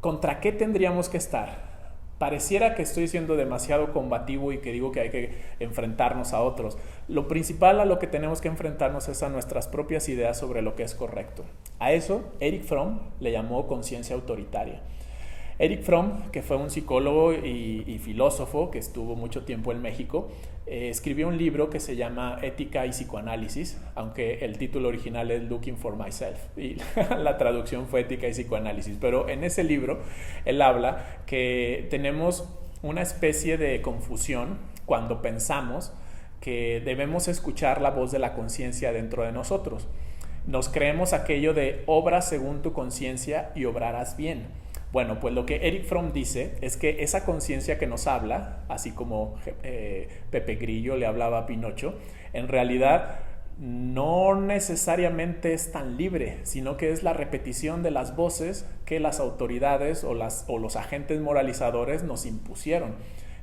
¿Contra qué tendríamos que estar? Pareciera que estoy siendo demasiado combativo y que digo que hay que enfrentarnos a otros. Lo principal a lo que tenemos que enfrentarnos es a nuestras propias ideas sobre lo que es correcto. A eso Erich Fromm le llamó conciencia autoritaria. Erich Fromm, que fue un psicólogo y filósofo que estuvo mucho tiempo en México, escribió un libro que se llama Ética y Psicoanálisis, aunque el título original es Looking for Myself y la traducción fue Ética y Psicoanálisis. Pero en ese libro él habla que tenemos una especie de confusión cuando pensamos que debemos escuchar la voz de la conciencia dentro de nosotros. Nos creemos aquello de obra según tu conciencia y obrarás bien. Bueno, pues lo que Erich Fromm dice es que esa conciencia que nos habla, así como Pepe Grillo le hablaba a Pinocho, en realidad no necesariamente es tan libre, sino que es la repetición de las voces que las autoridades o los agentes moralizadores nos impusieron.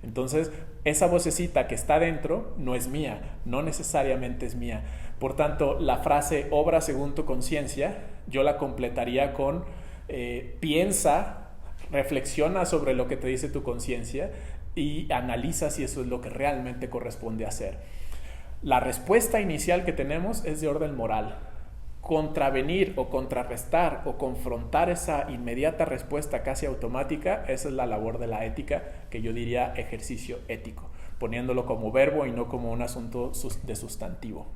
Entonces, esa vocecita que está dentro no es mía, no necesariamente es mía. Por tanto, la frase obra según tu conciencia, yo la completaría con piensa, reflexiona sobre lo que te dice tu conciencia y analiza si eso es lo que realmente corresponde hacer. La respuesta inicial que tenemos es de orden moral. Contravenir o contrarrestar o confrontar esa inmediata respuesta casi automática, esa es la labor de la ética, que yo diría ejercicio ético, poniéndolo como verbo y no como un asunto de sustantivo.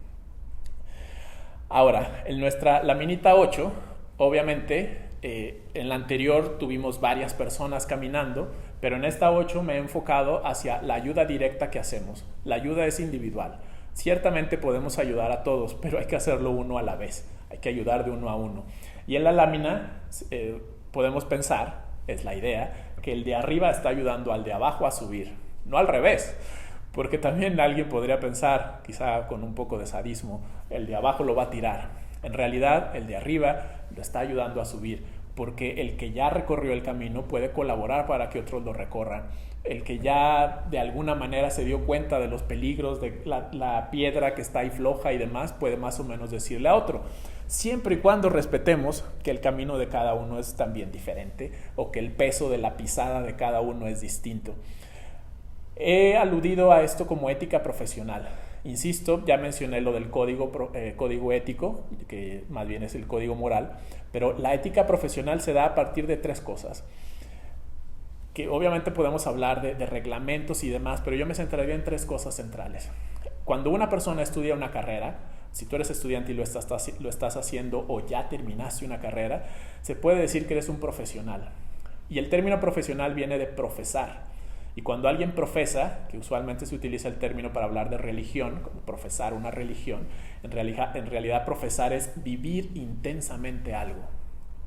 Ahora, en nuestra laminita 8, obviamente, en la anterior tuvimos varias personas caminando, pero en esta 8 me he enfocado hacia la ayuda directa que hacemos. La ayuda es individual. Ciertamente podemos ayudar a todos, pero hay que hacerlo uno a la vez. Hay que ayudar de uno a uno. Y en la lámina podemos pensar, es la idea, que el de arriba está ayudando al de abajo a subir, no al revés. Porque también alguien podría pensar, quizá con un poco de sadismo, el de abajo lo va a tirar. En realidad, el de arriba lo está ayudando a subir, porque el que ya recorrió el camino puede colaborar para que otros lo recorran. El que ya de alguna manera se dio cuenta de los peligros, de la piedra que está ahí floja y demás, puede más o menos decirle a otro. Siempre y cuando respetemos que el camino de cada uno es también diferente o que el peso de la pisada de cada uno es distinto. He aludido a esto como ética profesional. Insisto, ya mencioné lo del código ético, que más bien es el código moral, pero la ética profesional se da a partir de 3 cosas. Que obviamente podemos hablar de reglamentos y demás, pero yo me centraría en 3 cosas centrales. Cuando una persona estudia una carrera, si tú eres estudiante y lo estás haciendo o ya terminaste una carrera, se puede decir que eres un profesional. Y el término profesional viene de profesar. Y cuando alguien profesa, que usualmente se utiliza el término para hablar de religión, como profesar una religión, en realidad profesar es vivir intensamente algo.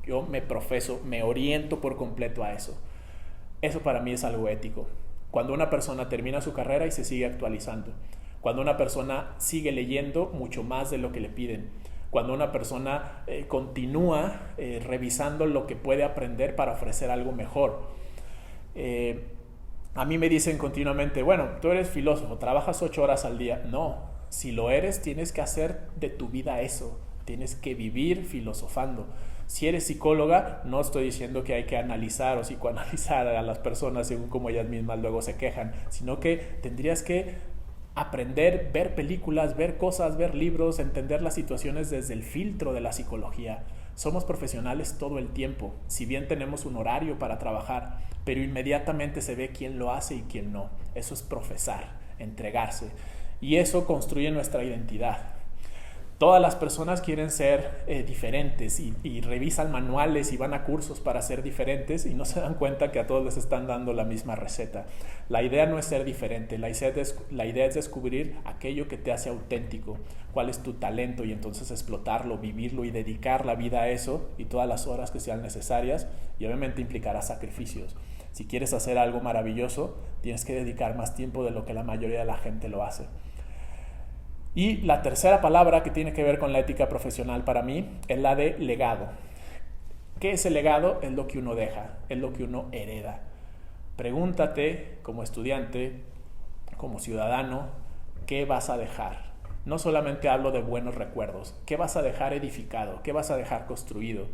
Yo me profeso, me oriento por completo a eso. Eso para mí es algo ético. Cuando una persona termina su carrera y se sigue actualizando. Cuando una persona sigue leyendo mucho más de lo que le piden. Cuando una persona continúa revisando lo que puede aprender para ofrecer algo mejor. A mí me dicen continuamente, bueno, tú eres filósofo, trabajas 8 horas al día. No, si lo eres, tienes que hacer de tu vida eso. Tienes que vivir filosofando. Si eres psicóloga, no estoy diciendo que hay que analizar o psicoanalizar a las personas según como ellas mismas luego se quejan, sino que tendrías que aprender, ver películas, ver cosas, ver libros, entender las situaciones desde el filtro de la psicología. Somos profesionales todo el tiempo, si bien tenemos un horario para trabajar, pero inmediatamente se ve quién lo hace y quién no. Eso es profesar, entregarse, y eso construye nuestra identidad. Todas las personas quieren ser diferentes y revisan manuales y van a cursos para ser diferentes y no se dan cuenta que a todos les están dando la misma receta. La idea no es ser diferente, la idea es descubrir aquello que te hace auténtico, cuál es tu talento y entonces explotarlo, vivirlo y dedicar la vida a eso y todas las horas que sean necesarias, y obviamente implicará sacrificios. Si quieres hacer algo maravilloso, tienes que dedicar más tiempo de lo que la mayoría de la gente lo hace. Y la tercera palabra que tiene que ver con la ética profesional para mí es la de legado. ¿Qué es el legado? Es lo que uno deja, es lo que uno hereda. Pregúntate como estudiante, como ciudadano, ¿qué vas a dejar? No solamente hablo de buenos recuerdos, ¿qué vas a dejar edificado? ¿Qué vas a dejar construido?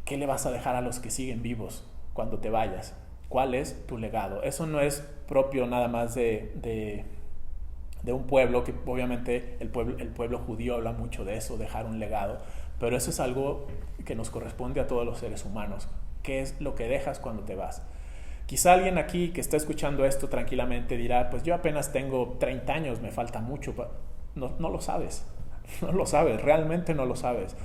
¿Qué le vas a dejar a los que siguen vivos cuando te vayas? ¿Cuál es tu legado? Eso no es propio nada más de un pueblo, que obviamente el pueblo judío habla mucho de eso, dejar un legado, pero eso es algo que nos corresponde a todos los seres humanos. ¿Qué es lo que dejas cuando te vas? Quizá alguien aquí que está escuchando esto tranquilamente dirá, pues yo apenas tengo 30 años, me falta mucho. No lo sabes, no lo sabes, realmente no lo sabes.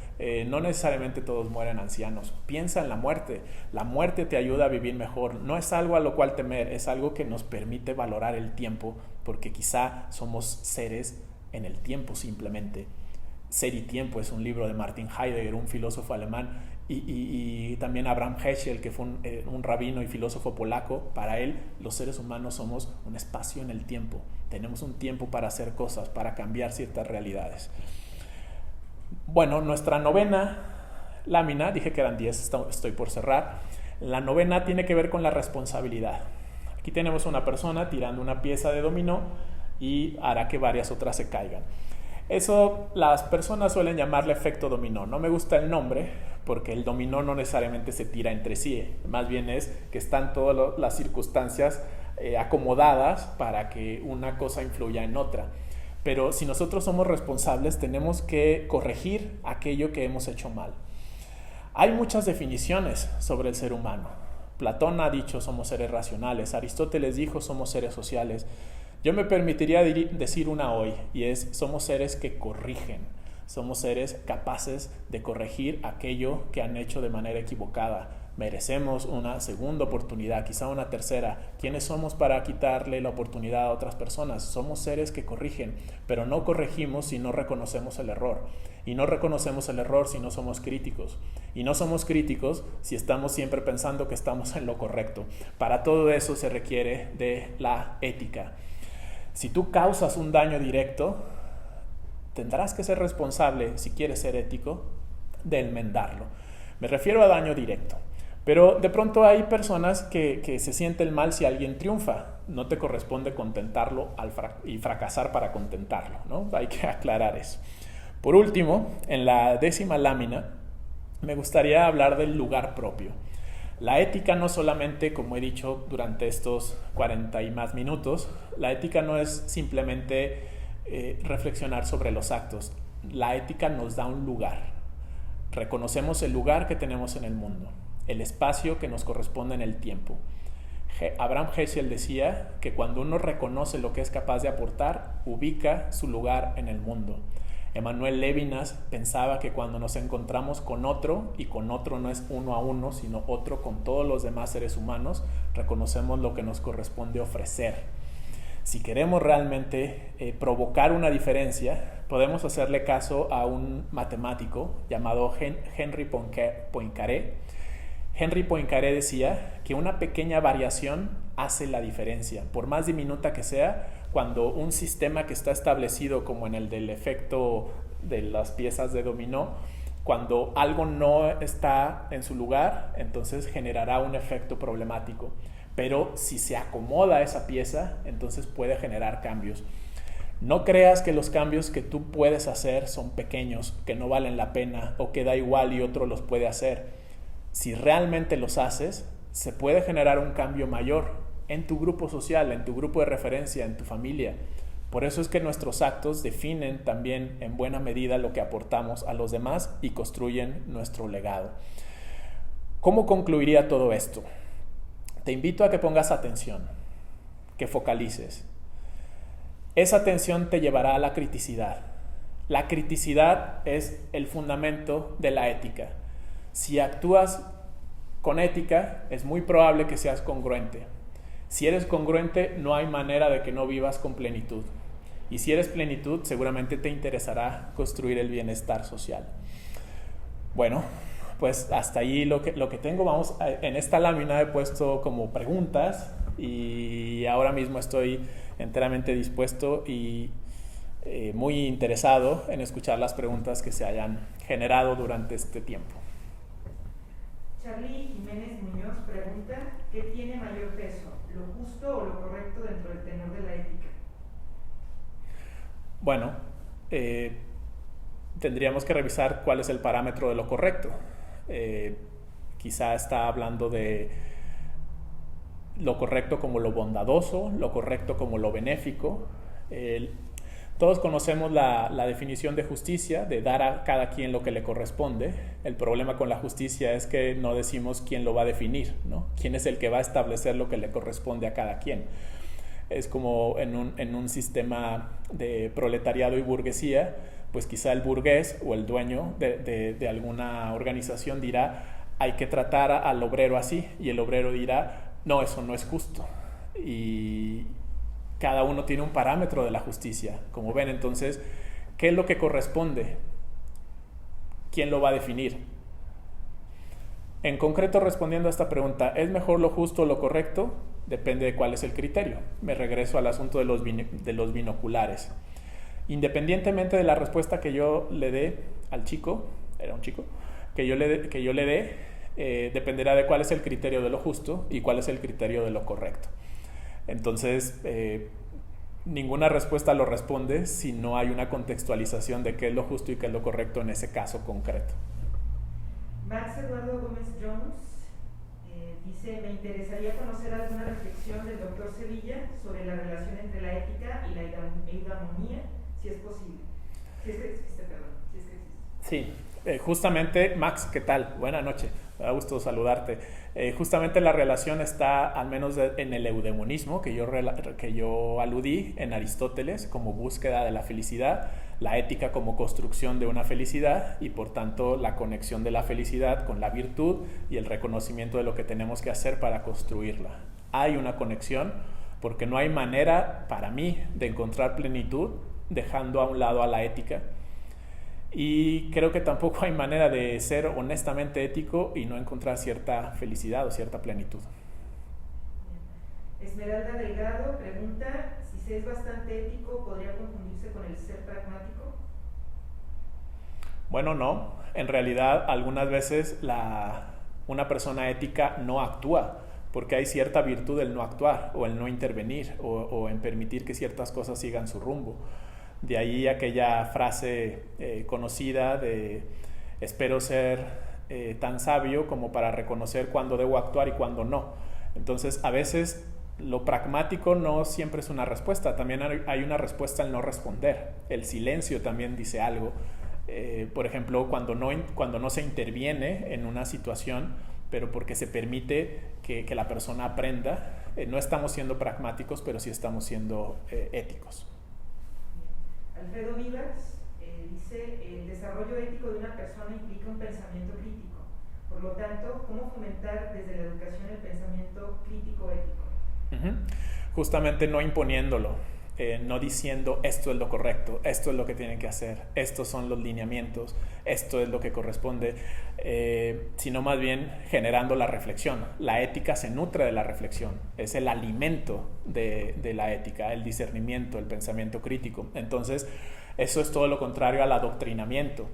No necesariamente todos mueren ancianos. Piensa en la muerte te ayuda a vivir mejor. No es algo a lo cual temer, es algo que nos permite valorar el tiempo, porque quizá somos seres en el tiempo simplemente. Ser y tiempo es un libro de Martin Heidegger, un filósofo alemán, y también Abraham Heschel, que fue un rabino y filósofo polaco. Para él, los seres humanos somos un espacio en el tiempo. Tenemos un tiempo para hacer cosas, para cambiar ciertas realidades. Bueno, nuestra novena lámina, dije que eran 10, estoy por cerrar. La novena tiene que ver con la responsabilidad. Aquí tenemos una persona tirando una pieza de dominó y hará que varias otras se caigan. Eso las personas suelen llamarle efecto dominó. No me gusta el nombre porque el dominó no necesariamente se tira entre sí. Más bien es que están todas las circunstancias acomodadas para que una cosa influya en otra. Pero si nosotros somos responsables, tenemos que corregir aquello que hemos hecho mal. Hay muchas definiciones sobre el ser humano. Platón ha dicho somos seres racionales. Aristóteles dijo somos seres sociales. Yo me permitiría decir una hoy, y es somos seres que corrigen. Somos seres capaces de corregir aquello que han hecho de manera equivocada. Merecemos una segunda oportunidad, quizá una tercera. ¿Quiénes somos para quitarle la oportunidad a otras personas? Somos seres que corrigen, pero no corregimos si no reconocemos el error. Y no reconocemos el error si no somos críticos. Y no somos críticos si estamos siempre pensando que estamos en lo correcto. Para todo eso se requiere de la ética. Si tú causas un daño directo, tendrás que ser responsable, si quieres ser ético, de enmendarlo. Me refiero a daño directo. Pero de pronto hay personas que se sienten mal si alguien triunfa. No te corresponde contentarlo y fracasar para contentarlo, ¿no? Hay que aclarar eso. Por último, en la 10ª lámina, me gustaría hablar del lugar propio. La ética no solamente, como he dicho durante estos 40 y más minutos, la ética no es simplemente reflexionar sobre los actos. La ética nos da un lugar. Reconocemos el lugar que tenemos en el mundo, el espacio que nos corresponde en el tiempo. Abraham Heschel decía que cuando uno reconoce lo que es capaz de aportar, ubica su lugar en el mundo. Emmanuel Levinas pensaba que cuando nos encontramos con otro, y con otro no es uno a uno, sino otro con todos los demás seres humanos, reconocemos lo que nos corresponde ofrecer. Si queremos realmente provocar una diferencia, podemos hacerle caso a un matemático llamado Henri Poincaré. Henri Poincaré decía que una pequeña variación hace la diferencia, por más diminuta que sea. Cuando un sistema que está establecido, como en el del efecto de las piezas de dominó, cuando algo no está en su lugar, entonces generará un efecto problemático. Pero si se acomoda esa pieza, entonces puede generar cambios. No creas que los cambios que tú puedes hacer son pequeños, que no valen la pena o que da igual y otro los puede hacer. Si realmente los haces, se puede generar un cambio mayor en tu grupo social, en tu grupo de referencia, en tu familia. Por eso es que nuestros actos definen también en buena medida lo que aportamos a los demás y construyen nuestro legado. ¿Cómo concluiría todo esto? Te invito a que pongas atención, que focalices. Esa atención te llevará a la criticidad. La criticidad es el fundamento de la ética. Si actúas con ética, es muy probable que seas congruente. Si eres congruente, no hay manera de que no vivas con plenitud. Y si eres plenitud, seguramente te interesará construir el bienestar social. Bueno, pues hasta ahí lo que tengo. En esta lámina he puesto como preguntas y ahora mismo estoy enteramente dispuesto y muy interesado en escuchar las preguntas que se hayan generado durante este tiempo. Charlie Jiménez Muñoz pregunta: ¿qué tiene mayor peso, lo justo o lo correcto dentro del tenor de la ética? Bueno, tendríamos que revisar cuál es el parámetro de lo correcto. Quizá está hablando de lo correcto como lo bondadoso, lo correcto como lo benéfico. Todos conocemos la definición de justicia, de dar a cada quien lo que le corresponde. El problema con la justicia es que no decimos quién lo va a definir, ¿no? Quién es el que va a establecer lo que le corresponde a cada quien. Es como en un sistema de proletariado y burguesía, pues quizá el burgués o el dueño de alguna organización dirá: hay que tratar al obrero así, y el obrero dirá: no, eso no es justo. Y cada uno tiene un parámetro de la justicia. Como ven, entonces, ¿qué es lo que corresponde? ¿Quién lo va a definir? En concreto, respondiendo a esta pregunta, ¿es mejor lo justo o lo correcto? Depende de cuál es el criterio. Me regreso al asunto de los binoculares. Independientemente de la respuesta que yo le dé al chico, era un chico, que yo le dé, dependerá de cuál es el criterio de lo justo y cuál es el criterio de lo correcto. Entonces, ninguna respuesta lo responde si no hay una contextualización de qué es lo justo y qué es lo correcto en ese caso concreto. Max Eduardo Gómez Jones dice: me interesaría conocer alguna reflexión del doctor Sevilla sobre la relación entre la ética y la eudamonía, si es posible. Si es que existe. Sí, justamente, Max, ¿qué tal? Buenas noches, me da gusto saludarte. Justamente la relación está, al menos en el eudemonismo, que yo aludí en Aristóteles, como búsqueda de la felicidad, la ética como construcción de una felicidad y por tanto la conexión de la felicidad con la virtud y el reconocimiento de lo que tenemos que hacer para construirla. Hay una conexión porque no hay manera para mí de encontrar plenitud dejando a un lado a la ética. Y creo que tampoco hay manera de ser honestamente ético y no encontrar cierta felicidad o cierta plenitud. Esmeralda Delgado pregunta: si se es bastante ético, ¿podría confundirse con el ser pragmático? Bueno, no. En realidad, algunas veces una persona ética no actúa porque hay cierta virtud del no actuar o el no intervenir o en permitir que ciertas cosas sigan su rumbo. De ahí aquella frase conocida de: espero ser tan sabio como para reconocer cuándo debo actuar y cuándo no. Entonces, a veces lo pragmático no siempre es una respuesta, también hay una respuesta al no responder. El silencio también dice algo. Por ejemplo, cuando no se interviene en una situación, pero porque se permite que la persona aprenda, no estamos siendo pragmáticos, pero sí estamos siendo éticos. Alfredo Vivas dice: el desarrollo ético de una persona implica un pensamiento crítico. Por lo tanto, ¿cómo fomentar desde la educación el pensamiento crítico ético? Justamente no imponiéndolo, no diciendo esto es lo correcto, esto es lo que tienen que hacer, estos son los lineamientos, esto es lo que corresponde, sino más bien generando la reflexión. La ética se nutre de la reflexión, es el alimento de la ética, el discernimiento, el pensamiento crítico. Entonces, eso es todo lo contrario al adoctrinamiento.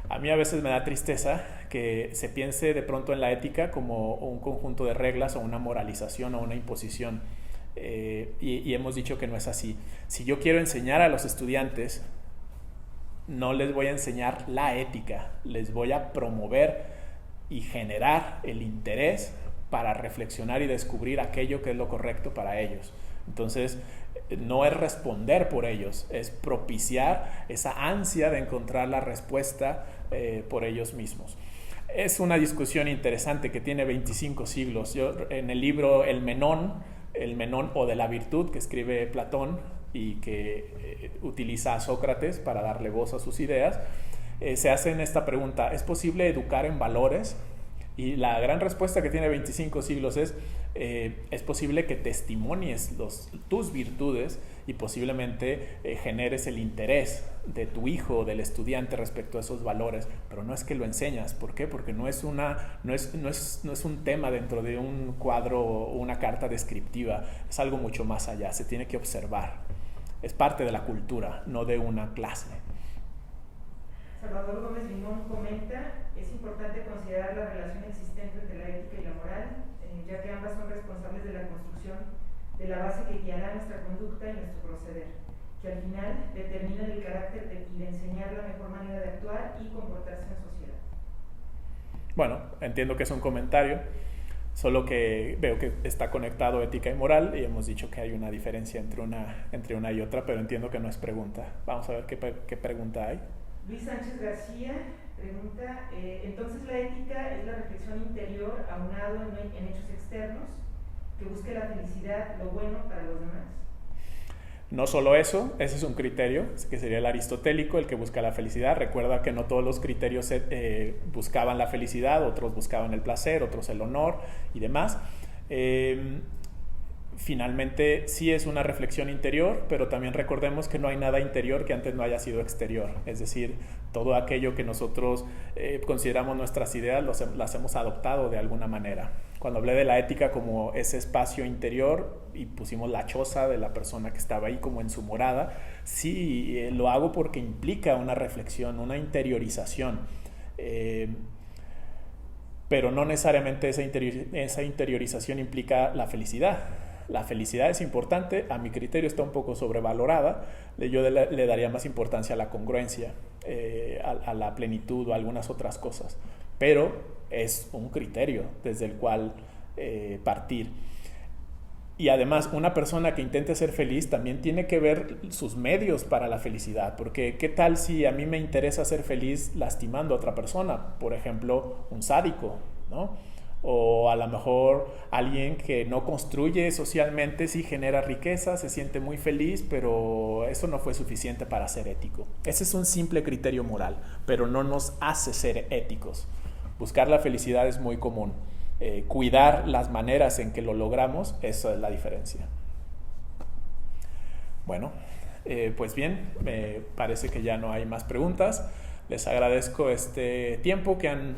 A mí a veces me da tristeza que se piense de pronto en la ética como un conjunto de reglas o una moralización o una imposición. Y hemos dicho que no es así. Si yo quiero enseñar a los estudiantes, no les voy a enseñar la ética, les voy a promover y generar el interés para reflexionar y descubrir aquello que es lo correcto para ellos. Entonces, no es responder por ellos, es propiciar esa ansia de encontrar la respuesta por ellos mismos. Es una discusión interesante que tiene 25 siglos. Yo, en el libro El Menón o de la virtud, que escribe Platón y que utiliza a Sócrates para darle voz a sus ideas, se hacen esta pregunta: ¿es posible educar en valores? Y la gran respuesta que tiene 25 siglos es posible que testimonies tus virtudes y posiblemente generes el interés de tu hijo o del estudiante respecto a esos valores, pero no es que lo enseñas. ¿Por qué? Porque no es un tema dentro de un cuadro o una carta descriptiva, es algo mucho más allá, se tiene que observar, es parte de la cultura, no de una clase. Salvador Gómez Limón comenta: es importante considerar la relación existente entre la ética y la moral, ya que ambas son responsables de la construcción de la base que guiará nuestra conducta y nuestro proceder, que al final determinan el carácter y de enseñar la mejor manera de actuar y comportarse en sociedad. Bueno, entiendo que es un comentario, solo que veo que está conectado ética y moral, y hemos dicho que hay una diferencia entre una y otra, pero entiendo que no es pregunta. Vamos a ver qué pregunta hay. Luis Sánchez García pregunta: entonces la ética es la reflexión interior aunado en hechos externos que busque la felicidad, lo bueno para los demás. No solo eso, ese es un criterio que sería el aristotélico, el que busca la felicidad. Recuerda que no todos los criterios buscaban la felicidad, otros buscaban el placer, otros el honor y demás. Finalmente sí es una reflexión interior, pero también recordemos que no hay nada interior que antes no haya sido exterior. Es decir, todo aquello que nosotros consideramos nuestras ideas las hemos adoptado de alguna manera. Cuando hablé de la ética como ese espacio interior y pusimos la choza de la persona que estaba ahí como en su morada, sí lo hago porque implica una reflexión, una interiorización. Pero no necesariamente esa interiorización implica la felicidad. La felicidad es importante, a mi criterio está un poco sobrevalorada. Yo le daría más importancia a la congruencia, a la plenitud o a algunas otras cosas, pero es un criterio desde el cual partir. Y además, una persona que intente ser feliz también tiene que ver sus medios para la felicidad, porque ¿qué tal si a mí me interesa ser feliz lastimando a otra persona? Por ejemplo, un sádico, ¿no? O a lo mejor alguien que no construye socialmente, sí genera riqueza, se siente muy feliz, pero eso no fue suficiente para ser ético. Ese es un simple criterio moral, pero no nos hace ser éticos. Buscar la felicidad es muy común. Cuidar las maneras en que lo logramos, eso es la diferencia. Bueno, pues bien, me parece que ya no hay más preguntas. Les agradezco este tiempo que han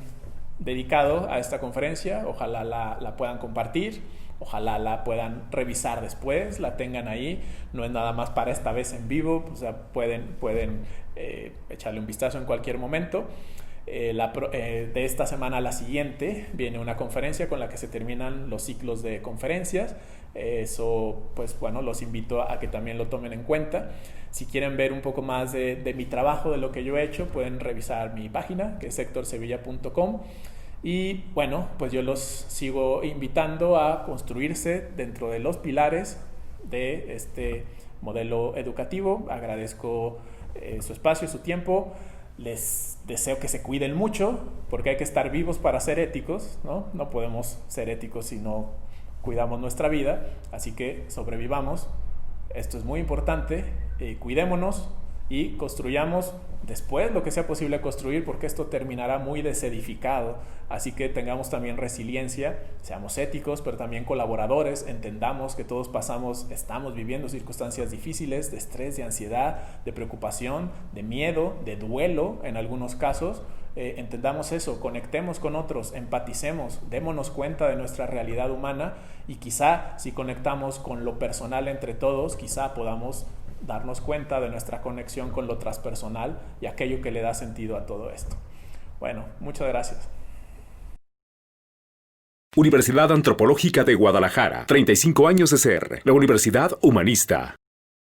dedicado a esta conferencia. Ojalá la puedan compartir, ojalá la puedan revisar después, la tengan ahí. No es nada más para esta vez en vivo, o sea, pueden echarle un vistazo en cualquier momento. De esta semana a la siguiente viene una conferencia con la que se terminan los ciclos de conferencias. Eso, pues bueno, los invito a que también lo tomen en cuenta. Si quieren ver un poco más de mi trabajo, de lo que yo he hecho, pueden revisar mi página, que es hectorsevilla.com. Y bueno, pues yo los sigo invitando a construirse dentro de los pilares de este modelo educativo. Agradezco su espacio, su tiempo. Les deseo que se cuiden mucho, porque hay que estar vivos para ser éticos, ¿no? No podemos ser éticos si no cuidamos nuestra vida, así que sobrevivamos. Esto es muy importante, cuidémonos y construyamos después lo que sea posible construir, porque esto terminará muy desedificado. Así que tengamos también resiliencia, seamos éticos, pero también colaboradores, entendamos que todos estamos viviendo circunstancias difíciles, de estrés, de ansiedad, de preocupación, de miedo, de duelo en algunos casos. Entendamos eso, conectemos con otros, empaticemos, démonos cuenta de nuestra realidad humana, y quizá si conectamos con lo personal entre todos, quizá podamos darnos cuenta de nuestra conexión con lo transpersonal y aquello que le da sentido a todo esto. Bueno, muchas gracias. Universidad Antropológica de Guadalajara, 35 años de ser, la universidad humanista.